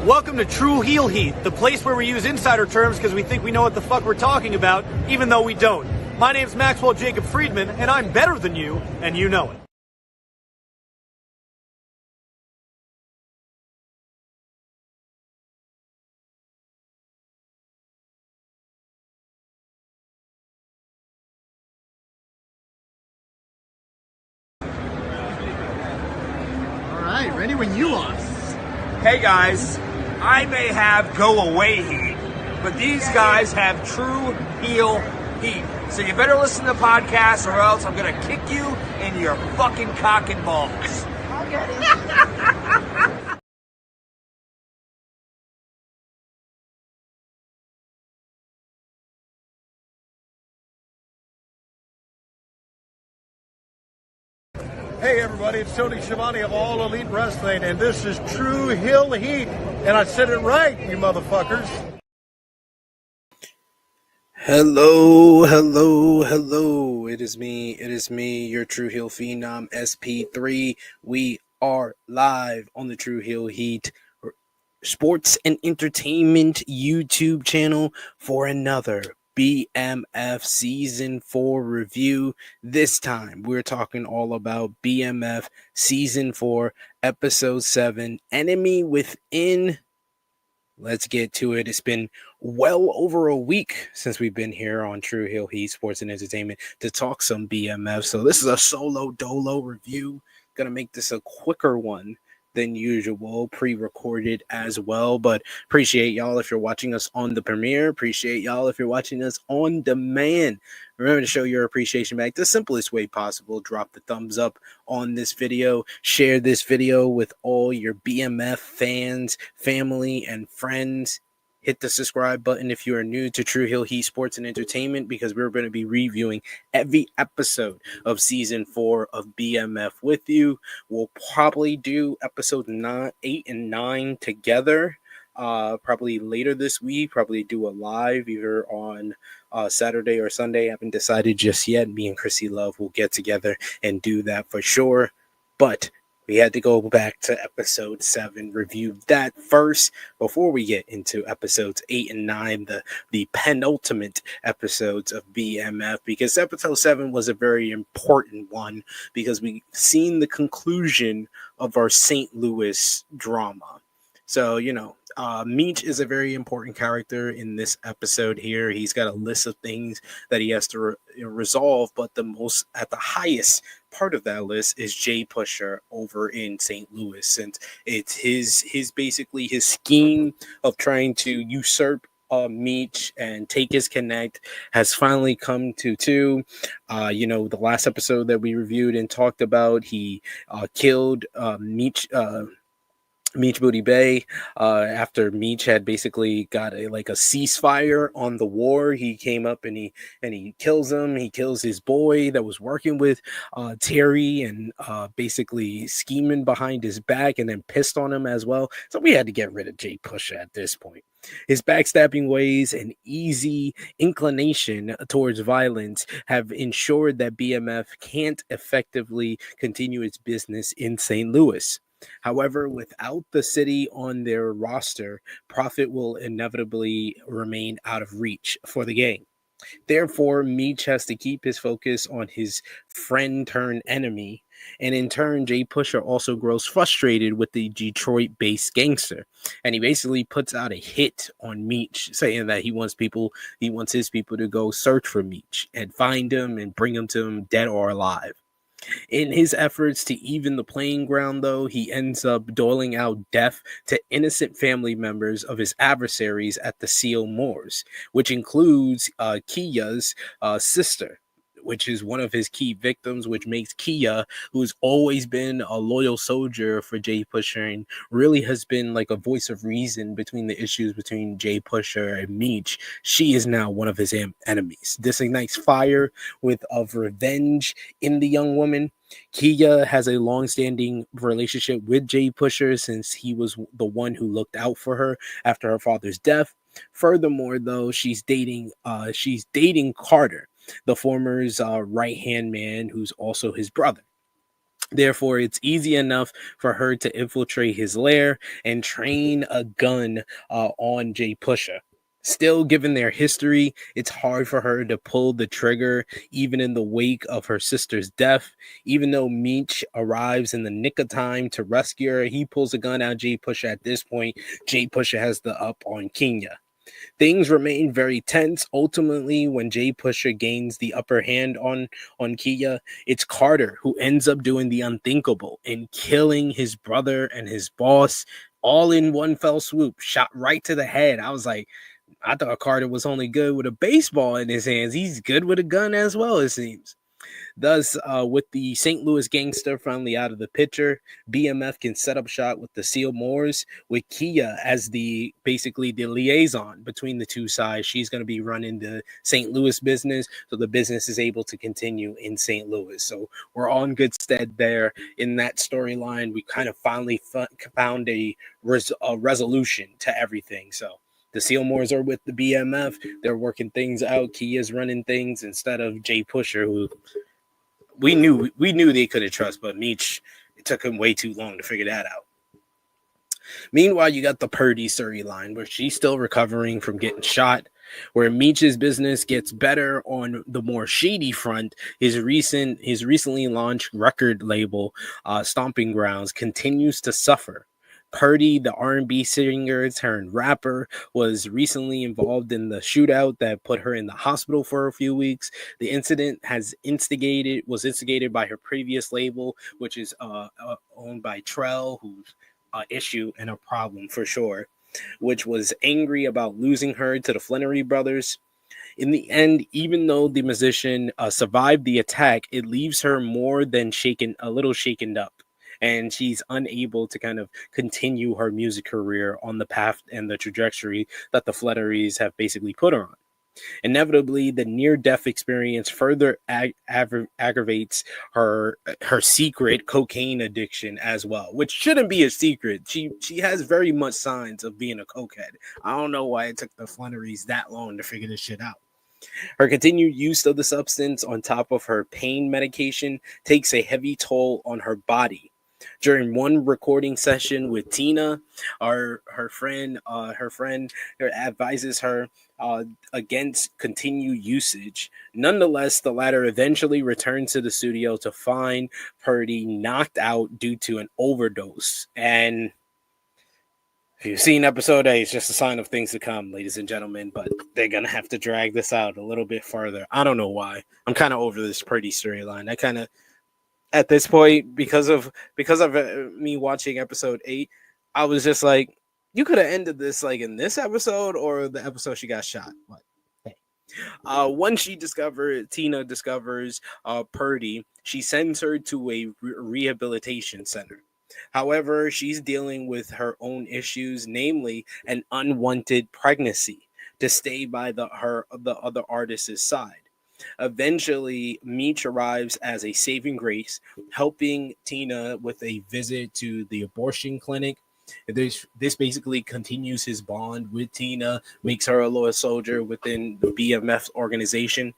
Welcome to True Heel Heat, the place where we use insider terms because we think we know what the fuck we're talking about, even though we don't. My name's Maxwell Jacob Friedman, and I'm better than you, and you know it. Alright, ready when you are. Hey guys, I may have go away heat, but these guys have true heel heat. So you better listen to the podcast or else I'm gonna kick you in your fucking cock and balls. I'll get it. Hey everybody, it's Tony Schiavone of All Elite Wrestling, and this is True Heel Heat. And I said it right, you motherfuckers. Hello. It is me, your True Heel Phenom, SP3. We are live on the True Heel Heat Sports and Entertainment YouTube channel for another BMF Season 4 review. This time, we're talking all about BMF Season 4, Episode 7, Enemy Within. Let's get to it. It's been well over a week since we've been here on True Heel Heat Sports and Entertainment to talk some BMF. So this is a solo dolo review. Gonna make this a quicker one than usual, pre-recorded as well, but appreciate y'all if you're watching us on the premiere. Appreciate y'all if you're watching us on demand. Remember to show your appreciation back the simplest way possible. Drop the thumbs up on this video, share this video with all your BMF fans, family, and friends. Hit the subscribe button if you are new to True Heel Heat Sports and Entertainment, because we're going to be reviewing every episode of Season 4 of BMF with you. We'll probably do episodes 8 and 9 together, probably later this week. Probably do a live either on Saturday or Sunday. I haven't decided just yet. Me and Chrissy Love will get together and do that for sure. But we had to go back to episode 7, review that first before we get into episodes 8 and 9, the penultimate episodes of BMF, because episode 7 was a very important one because we've seen the conclusion of our St. Louis drama. So, Meech is a very important character in this episode here. He's got a list of things that he has to resolve, but at the highest part of that list is J-Pusha over in St. Louis, and it's his basically his scheme of trying to usurp Meech and take his connect has finally come to two. The last episode that we reviewed and talked about, he killed Meech Booty Bay after Meech had basically got a ceasefire on the war. He came up and he kills him. He kills his boy that was working with Terry and basically scheming behind his back, and then pissed on him as well. So we had to get rid of J-Pusha at this point. His backstabbing ways and easy inclination towards violence have ensured that BMF can't effectively continue its business in St. Louis. However, without the city on their roster, profit will inevitably remain out of reach for the gang. Therefore, Meech has to keep his focus on his friend-turned-enemy, and in turn, J-Pusha also grows frustrated with the Detroit-based gangster, and he basically puts out a hit on Meech, saying that he wants his people to go search for Meech and find him and bring him to him dead or alive. In his efforts to even the playing ground, though, he ends up doling out death to innocent family members of his adversaries at the Seal Moors, which includes Kia's sister, which is one of his key victims, which makes Kia, who's always been a loyal soldier for J-Pusha and really has been like a voice of reason between the issues between J-Pusha and Meech, she is now one of his enemies. This ignites fire of revenge in the young woman. Kia has a long-standing relationship with J-Pusha since he was the one who looked out for her after her father's death. Furthermore, though, she's dating Carter, the former's right-hand man, who's also his brother. Therefore, it's easy enough for her to infiltrate his lair and train a gun on J-Pusha. Still, given their history, it's hard for her to pull the trigger, even in the wake of her sister's death. Even though Meech arrives in the nick of time to rescue her, he pulls a gun out J-Pusha. At this point, J-Pusha has the up on Kenya. Things remain very tense. Ultimately, when J-Pusha gains the upper hand on Kia, it's Carter who ends up doing the unthinkable and killing his brother and his boss all in one fell swoop, shot right to the head. I was like, I thought Carter was only good with a baseball in his hands. He's good with a gun as well, it seems. Thus, with the St. Louis gangster finally out of the picture, BMF can set up shot with the Lucille Moores, with Kia as basically the liaison between the two sides. She's going to be running the St. Louis business, so the business is able to continue in St. Louis. So we're all in good stead there in that storyline. We kind of finally found a resolution to everything. So the Sealmores are with the BMF. They're working things out. Kia's running things instead of J-Pusha, who we knew they couldn't trust, but Meech, it took him way too long to figure that out. Meanwhile, you got the Purdy storyline where she's still recovering from getting shot, where Meech's business gets better on the more shady front. His recently launched record label, Stomping Grounds, continues to suffer. Purdy, the R&B singer turned rapper, was recently involved in the shootout that put her in the hospital for a few weeks. The incident was instigated by her previous label, which is owned by Trell, who's an issue and a problem for sure, which was angry about losing her to the Flannery brothers. In the end, even though the musician survived the attack, it leaves her more than a little shaken up. And she's unable to kind of continue her music career on the path and the trajectory that the Flannerys have basically put her on. Inevitably, the near-death experience further aggravates her secret cocaine addiction as well, which shouldn't be a secret. She has very much signs of being a cokehead. I don't know why it took the Flannerys that long to figure this shit out. Her continued use of the substance on top of her pain medication takes a heavy toll on her body. During one recording session with Tina, her friend advises her against continued usage. Nonetheless, the latter eventually returns to the studio to find Purdy knocked out due to an overdose. And if you've seen episode 8, it's just a sign of things to come, ladies and gentlemen, but they're going to have to drag this out a little bit further. I don't know why. I'm kind of over this Purdy storyline. I kind of, at this point, because of me watching episode 8, I was just like, you could have ended this like in this episode or the episode she got shot. But hey. Once Tina discovers Purdy, she sends her to a rehabilitation center. However, she's dealing with her own issues, namely an unwanted pregnancy, to stay by the other artist's side. Eventually, Meech arrives as a saving grace, helping Tina with a visit to the abortion clinic. This basically continues his bond with Tina, makes her a loyal soldier within the BMF organization.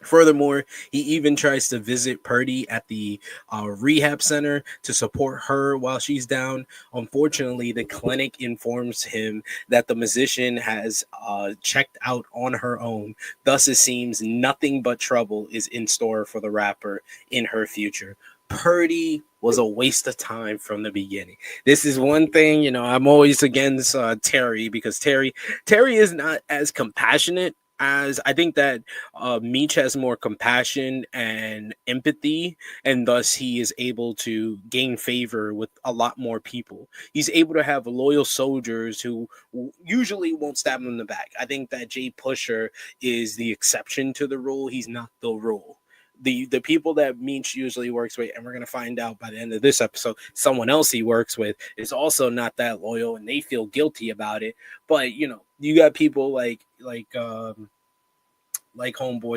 Furthermore, he even tries to visit Purdy at the rehab center to support her while she's down. Unfortunately, the clinic informs him that the musician has checked out on her own. Thus, it seems nothing but trouble is in store for the rapper in her future. Purdy was a waste of time from the beginning. This is one thing, I'm always against Terry, because Terry is not as compassionate as I think that Meech has more compassion and empathy, and thus he is able to gain favor with a lot more people. He's able to have loyal soldiers who usually won't stab him in the back. I think that J-Pusha is the exception to the rule. He's not the rule. The people that Meech usually works with, and we're going to find out by the end of this episode, someone else he works with is also not that loyal, and they feel guilty about it. But, you got people like homeboy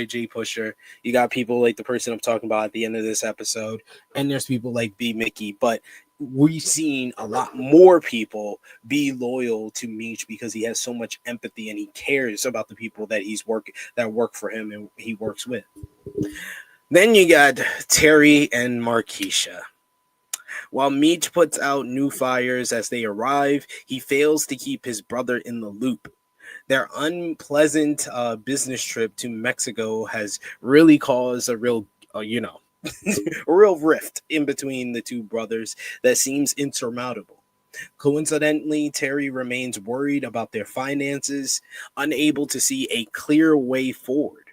J-Pusha. You got people like the person I'm talking about at the end of this episode, and there's people like B. Mickey. But we've seen a lot more people be loyal to Meech because he has so much empathy and he cares about the people that work for him and he works with. Then you got Terry and Markeisha. While Meech puts out new fires as they arrive, he fails to keep his brother in the loop. Their unpleasant business trip to Mexico has really caused a real, a real rift in between the two brothers that seems insurmountable. Coincidentally, Terry remains worried about their finances, unable to see a clear way forward.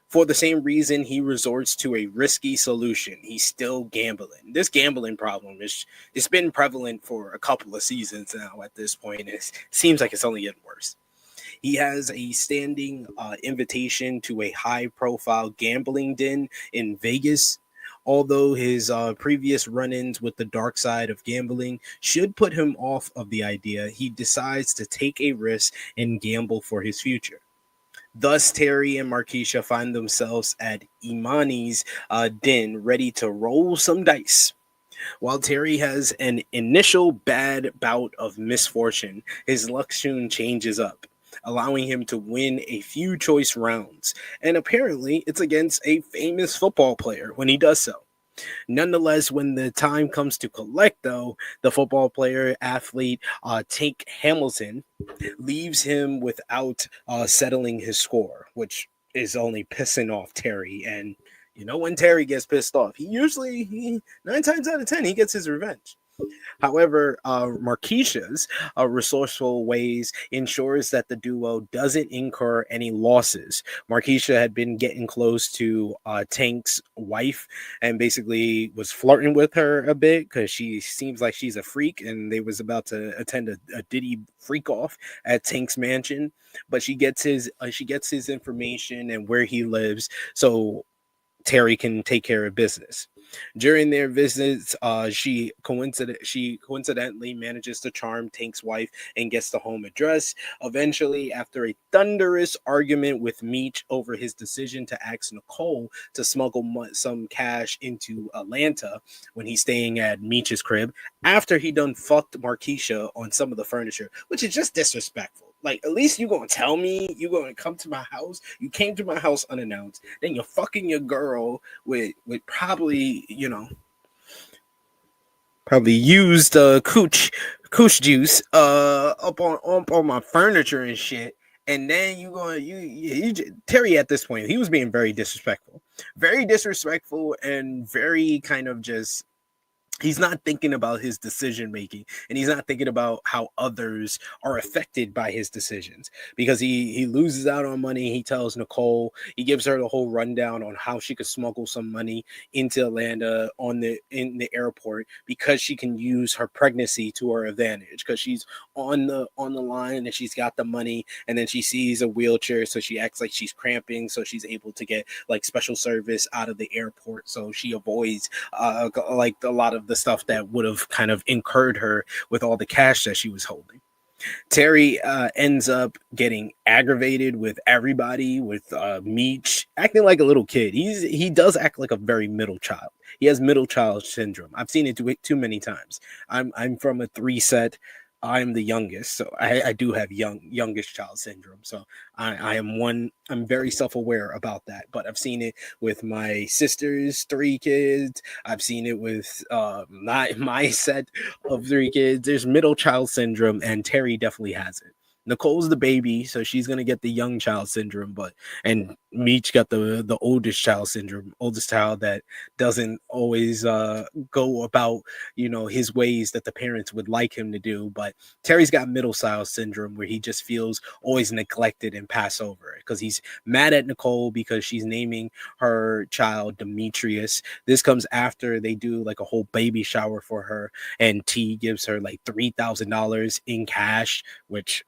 For the same reason, he resorts to a risky solution. He's still gambling. This gambling problem it's been prevalent for a couple of seasons now at this point. It seems like it's only getting worse. He has a standing invitation to a high-profile gambling den in Vegas. Although his previous run-ins with the dark side of gambling should put him off of the idea, he decides to take a risk and gamble for his future. Thus, Terry and Markeisha find themselves at Imani's den, ready to roll some dice. While Terry has an initial bad bout of misfortune, his luck soon changes up, allowing him to win a few choice rounds. And apparently, it's against a famous football player when he does so. Nonetheless, when the time comes to collect, though, the football player athlete Tank Hamilton leaves him without settling his score, which is only pissing off Terry. And when Terry gets pissed off, he 9 times out of 10 he gets his revenge. However, Markeisha's resourceful ways ensures that the duo doesn't incur any losses. Markeisha had been getting close to Tank's wife and basically was flirting with her a bit because she seems like she's a freak, and they was about to attend a Diddy freak off at Tank's mansion. But she gets his information and where he lives, so Terry can take care of business. During their visits, she coincidentally manages to charm Tank's wife and gets the home address. Eventually, after a thunderous argument with Meech over his decision to ask Nichole to smuggle some cash into Atlanta when he's staying at Meech's crib, after he done fucked Markeisha on some of the furniture, which is just disrespectful. Like, at least you gonna tell me you gonna come to my house. You came to my house unannounced. Then you're fucking your girl with probably probably used cooch juice up on my furniture and shit. And then Terry at this point, he was being very disrespectful and very kind of just. He's not thinking about his decision making, and he's not thinking about how others are affected by his decisions, because he loses out on money. He tells Nichole, he gives her the whole rundown on how she could smuggle some money into Atlanta in the airport, because she can use her pregnancy to her advantage, because she's on the line and she's got the money, and then she sees a wheelchair, so she acts like she's cramping, so she's able to get like special service out of the airport, so she avoids like a lot of the stuff that would have kind of incurred her with all the cash that she was holding. Terry ends up getting aggravated with everybody, with Meech acting like a little kid. He does act like a very middle child. He has middle child syndrome. I've seen it too many times. I'm from a 3 set. I'm the youngest, so I do have youngest child syndrome. So I'm very self-aware about that. But I've seen it with my sister's 3 kids. I've seen it with my set of 3 kids. There's middle child syndrome, and Terry definitely has it. Nichole's the baby, so she's gonna get the young child syndrome, and Meech got the oldest child syndrome, oldest child that doesn't always go about his ways that the parents would like him to do. But Terry's got middle child syndrome, where he just feels always neglected and passed over, because he's mad at Nichole because she's naming her child Demetrius. This comes after they do like a whole baby shower for her, and T gives her like $3,000 in cash, which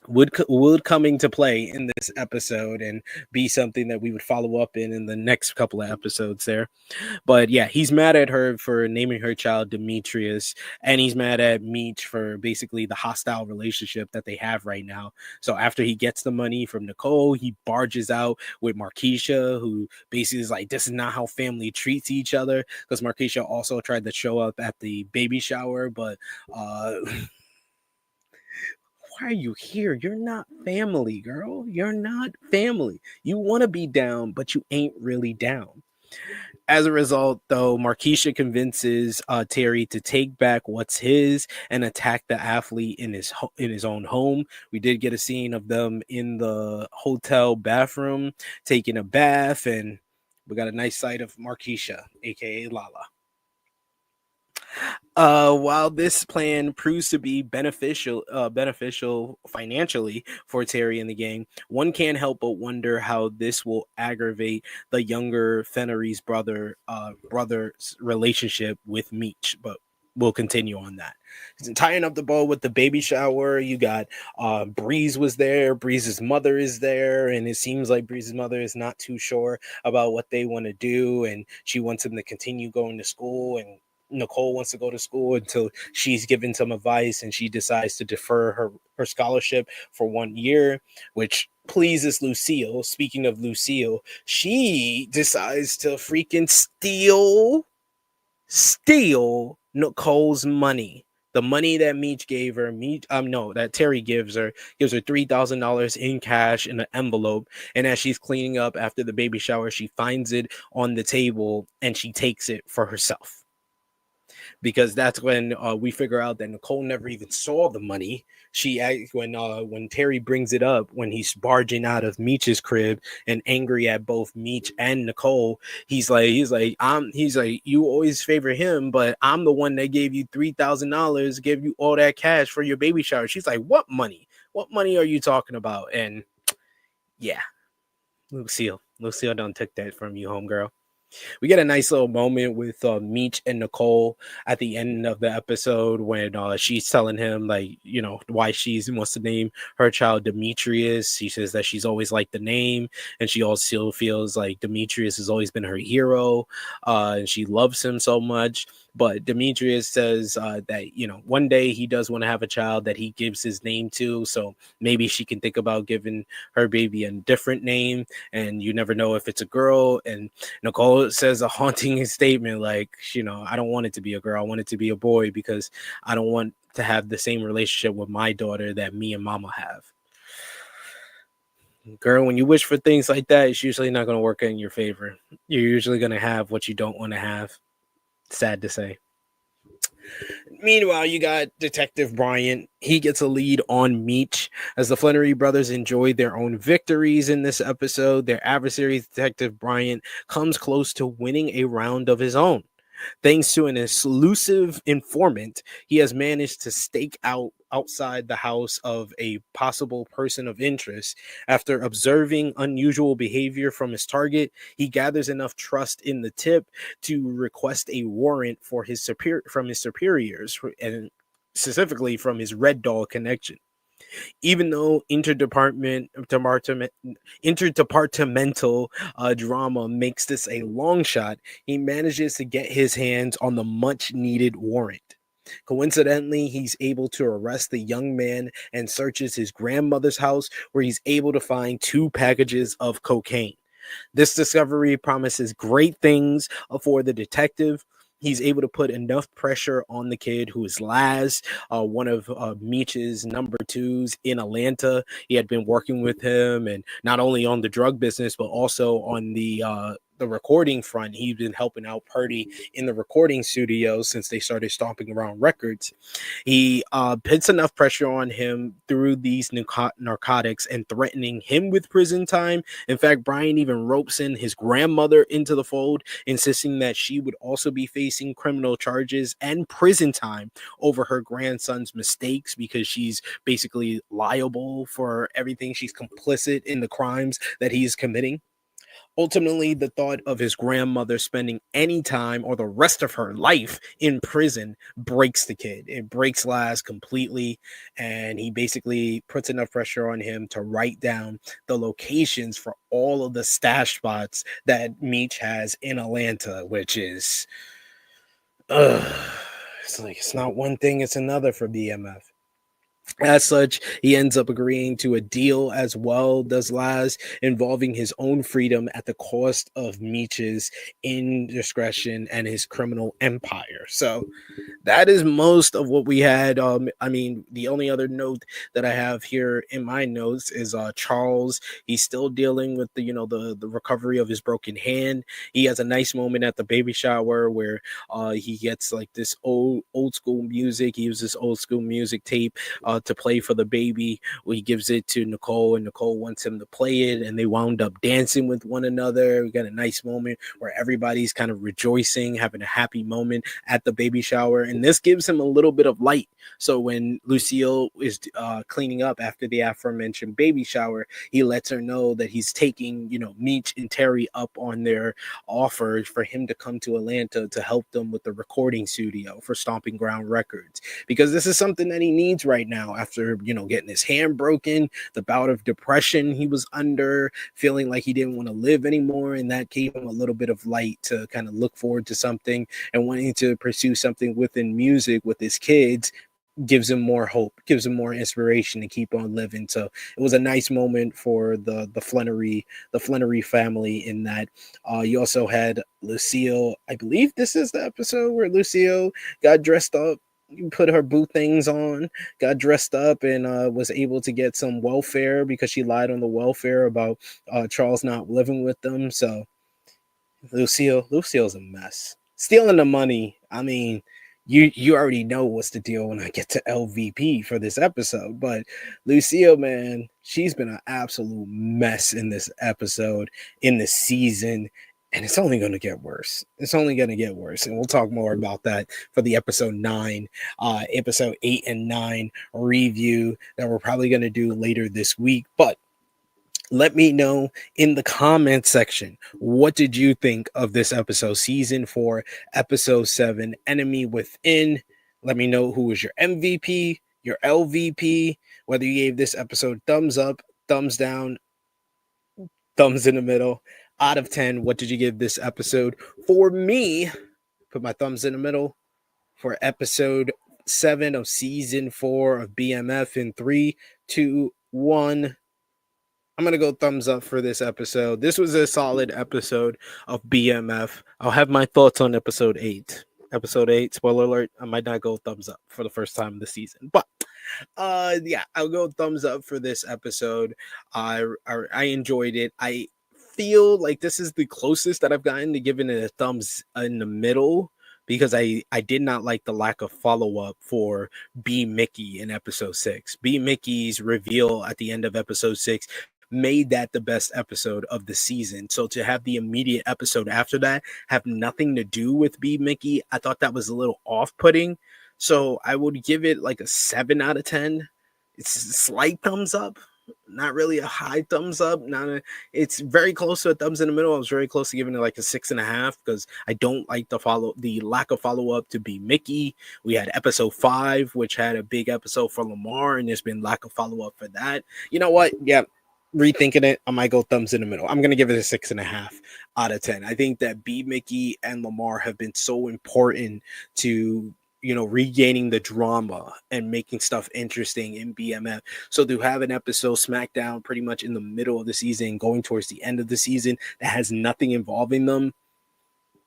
would come into play in this episode and be something that we would follow up in the next couple of episodes there. But yeah, he's mad at her for naming her child Demetrius, and he's mad at Meech for basically the hostile relationship that they have right now. So after he gets the money from Nichole, he barges out with Markeisha, who basically is like, this is not how family treats each other, because Markeisha also tried to show up at the baby shower, but why are you here? You're not family, girl. You're not family. You want to be down, but you ain't really down. As a result, though, Markeisha convinces Terry to take back what's his and attack the athlete in his own home. We did get a scene of them in the hotel bathroom taking a bath, and we got a nice sight of Markeisha, aka Lala. While this plan proves to be beneficial financially for Terry and the gang, one can't help but wonder how this will aggravate the younger Fennery's brother's relationship with Meech. But we'll continue on that. Tying up the bow with the baby shower, you got Breeze was there. Breeze's mother is there, and it seems like Breeze's mother is not too sure about what they want to do, and she wants him to continue going to school, and Nichole wants to go to school until she's given some advice, and she decides to defer her scholarship for 1 year, which pleases Lucille. Speaking of Lucille, she decides to freaking steal Nichole's money. The money that Meech gave her, that Terry gives her $3,000 in cash in an envelope. And as she's cleaning up after the baby shower, she finds it on the table and she takes it for herself. Because that's when we figure out that Nichole never even saw the money. When Terry brings it up, when he's barging out of Meech's crib and angry at both Meech and Nichole, he's like, you always favor him, but I'm the one that gave you $3,000, gave you all that cash for your baby shower. She's like, what money? What money are you talking about? And yeah, Lucille don't take that from you, homegirl. We get a nice little moment with Meech and Nichole at the end of the episode when she's telling him, like, you know, why she wants to name her child Demetrius. She says that she's always liked the name, and she also feels like Demetrius has always been her hero, and she loves him so much. But Demetrius says that, you know, one day he does want to have a child that he gives his name to, so maybe she can think about giving her baby a different name, and you never know if it's a girl. And Nichole says a haunting statement like, you know, I don't want it to be a girl, I want it to be a boy, because I don't want to have the same relationship with my daughter that me and mama have. Girl, when you wish for things like that, it's usually not going to work in your favor. You're usually going to have what you don't want to have. Sad to say. Meanwhile, you got Detective Bryant. He gets a lead on Meech. As the Flannery brothers enjoy their own victories in this episode, their adversary, Detective Bryant, comes close to winning a round of his own. Thanks to an elusive informant, he has managed to stake out outside the house of a possible person of interest. After observing unusual behavior from his target, he gathers enough trust in the tip to request a warrant for from his superiors, and specifically from his Red Doll connection. Even though interdepartmental drama makes this a long shot, he manages to get his hands on the much needed warrant. Coincidentally, he's able to arrest the young man and searches his grandmother's house, where he's able to find 2 packages of cocaine. This discovery promises great things for the detective. He's able to put enough pressure on the kid, who is Laz, one of Meech's number 2s in Atlanta. He had been working with him, and not only on the drug business, but also on the recording front. He's been helping out Purdy in the recording studio since they started stomping around records. He puts enough pressure on him through these narcotics and threatening him with prison time. In fact, Brian even ropes in his grandmother into the fold, insisting that she would also be facing criminal charges and prison time over her grandson's mistakes, because she's basically liable for everything. She's complicit in the crimes that he's committing. Ultimately, the thought of his grandmother spending any time or the rest of her life in prison breaks the kid. It breaks Laz completely, and he basically puts enough pressure on him to write down the locations for all of the stash spots that Meech has in Atlanta, which is, it's like, it's not one thing, it's another for BMF. As such, he ends up agreeing to a deal as well, does Laz, involving his own freedom at the cost of Meech's indiscretion and his criminal empire. So that is most of what we had. I mean, the only other note that I have here in my notes is Charles. He's still dealing with the recovery of his broken hand. He has a nice moment at the baby shower where he gets like this old school music. He uses old school music tape to play for the baby. He gives it to Nichole, and Nichole wants him to play it, and they wound up dancing with one another. We got a nice moment where everybody's kind of rejoicing, having a happy moment at the baby shower, and this gives him a little bit of light. So when Lucille is cleaning up after the aforementioned baby shower, he lets her know that he's taking, Meech and Terry up on their offer for him to come to Atlanta to help them with the recording studio for Stomping Ground Records, because this is something that he needs right now after, getting his hand broken, the bout of depression he was under, feeling like he didn't want to live anymore. And that gave him a little bit of light to kind of look forward to something, and wanting to pursue something within music with his kids gives him more hope, gives him more inspiration to keep on living. So it was a nice moment for the Flannery family in that. You also had Lucille. I believe this is the episode where Lucille got dressed up, put her boo things on, got dressed up, and was able to get some welfare because she lied on the welfare about Charles not living with them. So Lucille's a mess. Stealing the money. I mean, you already know what's the deal when I get to LVP for this episode, but Lucille, man, she's been an absolute mess in this episode, in this season, and it's only going to get worse. It's only going to get worse, and we'll talk more about that for the episode 8 and 9 review that we're probably going to do later this week. But let me know in the comment section, what did you think of this episode, season 4, episode 7, Enemy Within? Let me know who was your MVP, your LVP, whether you gave this episode thumbs up, thumbs down, thumbs in the middle. Out of 10, what did you give this episode? For me, put my thumbs in the middle for episode 7 of season 4 of BMF in 3, 2, 1. I'm going to go thumbs up for this episode. This was a solid episode of BMF. I'll have my thoughts on episode 8. Episode 8, spoiler alert, I might not go thumbs up for the first time of the season. But yeah, I'll go thumbs up for this episode. I enjoyed it. I feel like this is the closest that I've gotten to giving it a thumbs in the middle, because I did not like the lack of follow-up for B. Mickey in episode 6. B. Mickey's reveal at the end of episode 6 made that the best episode of the season. So to have the immediate episode after that have nothing to do with B. Mickey, I thought that was a little off-putting. So I would give it like a 7 out of 10. It's a slight thumbs up, not really a high thumbs up. It's very close to a thumbs in the middle. I was very close to giving it like a 6.5 because I don't like the lack of follow-up to B. Mickey. We had episode 5, which had a big episode for Lamar, and there's been lack of follow-up for that. You know what? Yeah. Rethinking it, I might go thumbs in the middle. I'm going to give it a 6.5 out of 10. I think that B. Mickey and Lamar have been so important to, regaining the drama and making stuff interesting in BMF. So to have an episode SmackDown pretty much in the middle of the season, going towards the end of the season, that has nothing involving them,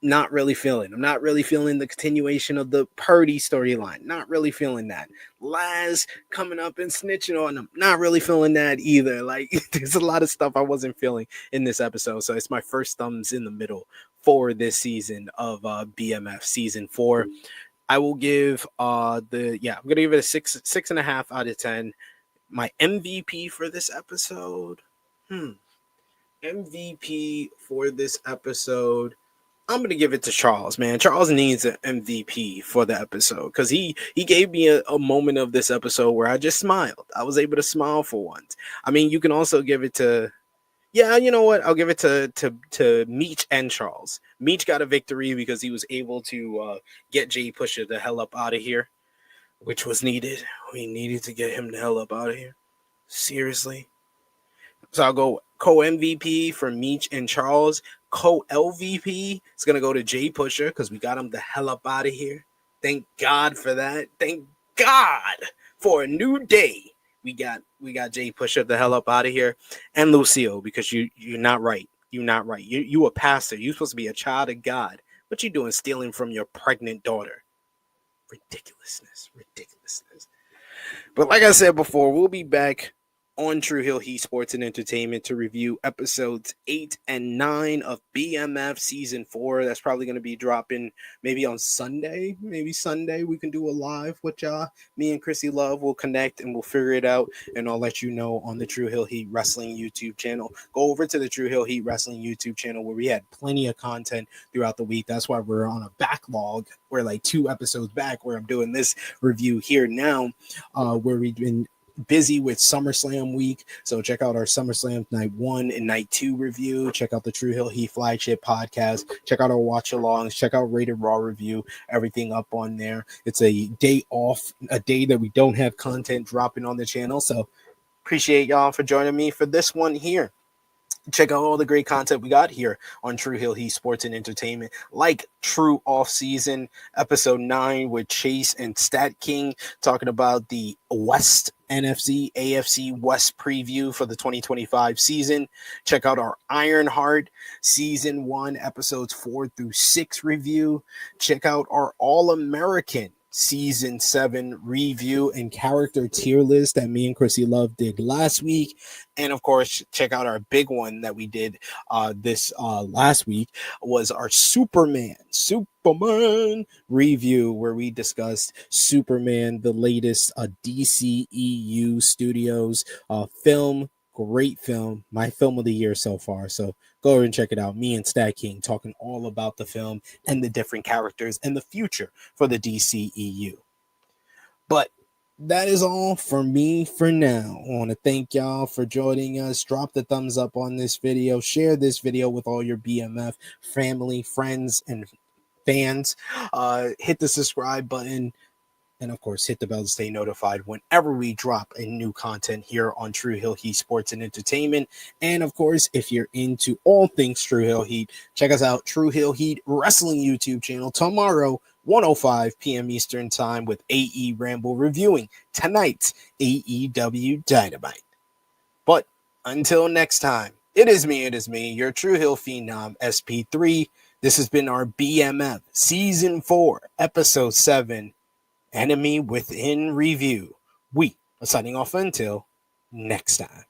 not really feeling. I'm not really feeling the continuation of the Purdy storyline. Not really feeling that. Laz coming up and snitching on them. Not really feeling that either. Like, there's a lot of stuff I wasn't feeling in this episode. So it's my first thumbs in the middle for this season of BMF season 4. I will give I'm gonna give it a 6.5 out of 10. My MVP for this episode. MVP for this episode. I'm going to give it to Charles, man. Charles needs an MVP for the episode because he gave me a moment of this episode where I just smiled. I was able to smile for once. I mean, you can also give it to, you know what? I'll give it to Meech and Charles. Meech got a victory because he was able to get J-Pusha the hell up out of here, which was needed. We needed to get him the hell up out of here. Seriously. So I'll go co-MVP for Meech and Charles. Co-LVP is going to go to J-Pusha because we got him the hell up out of here. Thank God for that. Thank God for a new day. We got J-Pusha the hell up out of here, and Lucille, because you're not right. You're not right. You a pastor. You're supposed to be a child of God. What you doing stealing from your pregnant daughter? Ridiculousness. But like I said before, we'll be back on True Hill Heat Sports and Entertainment to review episodes 8 and 9 of BMF Season 4. That's probably going to be dropping maybe on Sunday. Maybe Sunday we can do a live with y'all. Me and Chrissy Love will connect and we'll figure it out. And I'll let you know on the True Hill Heat Wrestling YouTube channel. Go over to the True Hill Heat Wrestling YouTube channel where we had plenty of content throughout the week. That's why we're on a backlog. We're like 2 episodes back where I'm doing this review here now, where we've been busy with SummerSlam week. So check out our SummerSlam Night 1 and Night 2 review. Check out the True Hill Heat Flagship podcast. Check out our watch-alongs. Check out Rated Raw review. Everything up on there. It's a day off, a day that we don't have content dropping on the channel. So appreciate y'all for joining me for this one here. Check out all the great content we got here on True Hill Heat Sports and Entertainment, like True Off Season, episode 9 with Chase and Stat King, talking about the West NFC, AFC West preview for the 2025 season. Check out our Ironheart Season 1, episodes 4 through 6 review. Check out our All-American Season 7 review and character tier list that me and Chrissy Love did last week. And of course, check out our big one that we did this last week was our Superman review, where we discussed Superman, the latest DCEU Studios film. Great film, my film of the year so far. So go over and check it out. Me and Stat King talking all about the film and the different characters and the future for the DCEU. But that is all for me for now. I want to thank y'all for joining us. Drop the thumbs up on this video. Share this video with all your BMF family, friends, and fans. Hit the subscribe button. And of course, hit the bell to stay notified whenever we drop a new content here on True Hill Heat Sports and Entertainment. And of course, if you're into all things True Hill Heat, check us out, True Hill Heat Wrestling YouTube channel tomorrow, 1:05 p.m. Eastern Time, with AE Ramble reviewing tonight's AEW Dynamite. But until next time, it is me, your True Hill Phenom SP3. This has been our BMF Season 4, Episode 7, Enemy Within review. We are signing off until next time.